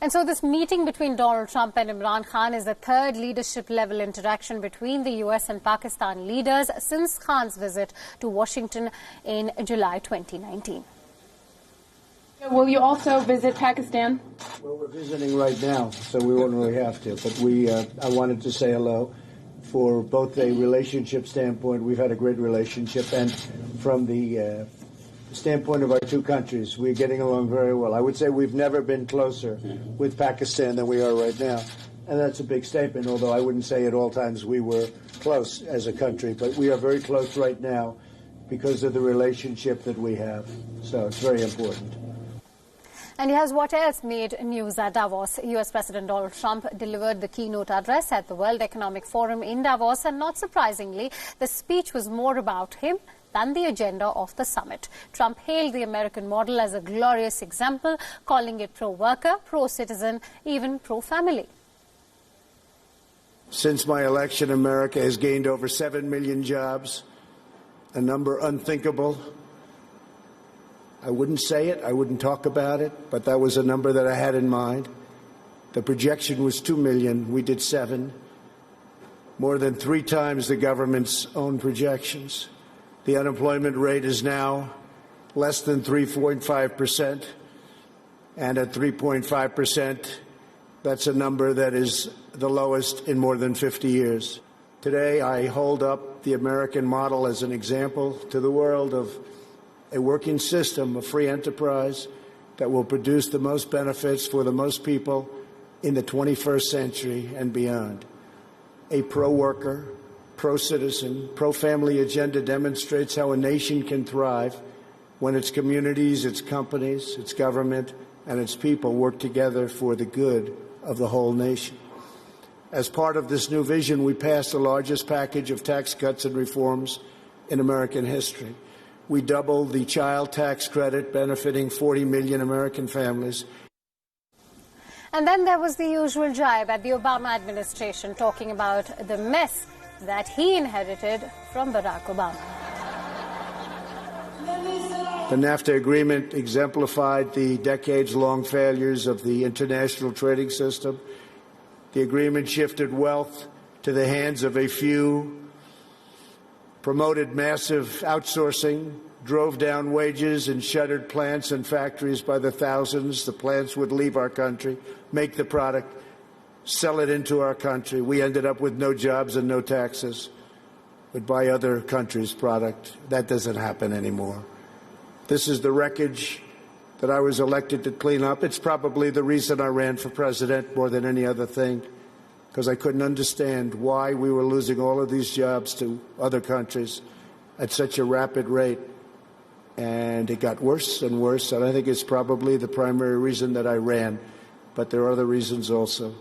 And so this meeting between Donald Trump and Imran Khan is the third leadership-level interaction between the U.S. and Pakistan leaders since Khan's visit to Washington in July 2019. Will you also visit Pakistan? Well, we're visiting right now, so we won't really have to. But I wanted to say hello. For both a relationship standpoint, we've had a great relationship, and from the standpoint of our two countries, we're getting along very well. I would say we've never been closer with Pakistan than we are right now, and that's a big statement, although I wouldn't say at all times we were close as a country, but we are very close right now because of the relationship that we have, so it's very important. And here's what else made news at Davos. U.S. President Donald Trump delivered the keynote address at the World Economic Forum in Davos, and not surprisingly, the speech was more about him than the agenda of the summit. Trump hailed the American model as a glorious example, calling it pro-worker, pro-citizen, even pro-family. Since my election, America has gained over 7 million jobs, a number unthinkable. I wouldn't say it, I wouldn't talk about it, but that was a number that I had in mind. The projection was 2 million, we did 7, more than 3 times the government's own projections. The unemployment rate is now less than 3.5%, and at 3.5%, that's a number that is the lowest in more than 50 years. Today, I hold up the American model as an example to the world of a working system of free enterprise that will produce the most benefits for the most people in the 21st century and beyond. A pro-worker, pro-citizen, pro-family agenda demonstrates how a nation can thrive when its communities, its companies, its government, and its people work together for the good of the whole nation. As part of this new vision, we passed the largest package of tax cuts and reforms in American history. We doubled the child tax credit, benefiting 40 million American families. And then there was the usual jibe at the Obama administration, talking about the mess that he inherited from Barack Obama. The NAFTA agreement exemplified the decades-long failures of the international trading system. The agreement shifted wealth to the hands of a few, promoted massive outsourcing, drove down wages, and shuttered plants and factories by the thousands. The plants would leave our country, make the product, sell it into our country. We ended up with no jobs and no taxes. Would buy other countries' product. That doesn't happen anymore. This is the wreckage that I was elected to clean up. It's probably the reason I ran for president more than any other thing, because I couldn't understand why we were losing all of these jobs to other countries at such a rapid rate. And it got worse and worse, and I think it's probably the primary reason that I ran, but there are other reasons also.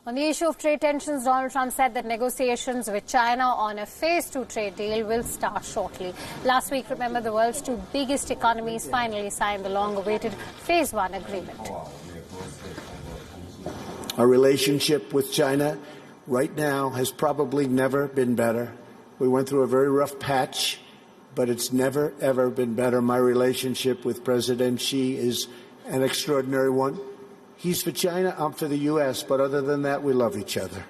On the issue of trade tensions, Donald Trump said that negotiations with China on a Phase 2 trade deal will start shortly. Last week, remember, the world's 2 biggest economies finally signed the long-awaited Phase 1 agreement. Our relationship with China right now has probably never been better. We went through a very rough patch, but it's never, ever been better. My relationship with President Xi is an extraordinary one. He's for China, I'm for the U.S., but other than that, we love each other.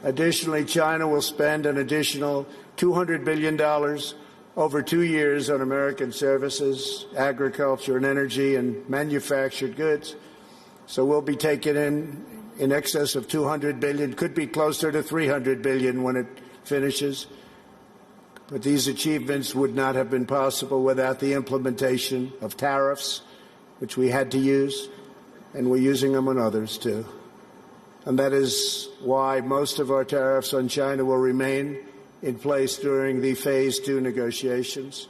Additionally, China will spend an additional $200 billion over 2 years on American services, agriculture and energy, and manufactured goods. So we'll be taking in excess of $200 billion, could be closer to $300 billion when it finishes. But these achievements would not have been possible without the implementation of tariffs, which we had to use, and we're using them on others too. And that is why most of our tariffs on China will remain in place during the Phase 2 negotiations.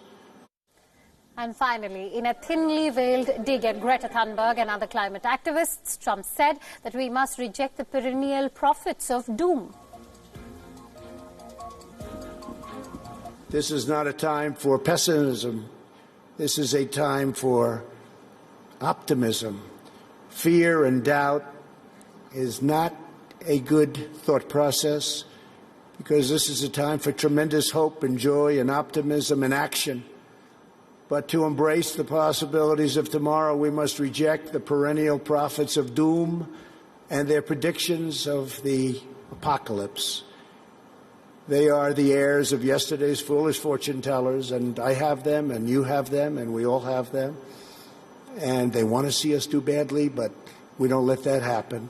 And finally, in a thinly veiled dig at Greta Thunberg and other climate activists, Trump said that we must reject the perennial prophets of doom. This is not a time for pessimism. This is a time for optimism. Fear and doubt is not a good thought process, because this is a time for tremendous hope and joy and optimism and action. But to embrace the possibilities of tomorrow, we must reject the perennial prophets of doom and their predictions of the apocalypse. They are the heirs of yesterday's foolish fortune tellers, and I have them, and you have them, and we all have them. And they want to see us do badly, but we don't let that happen.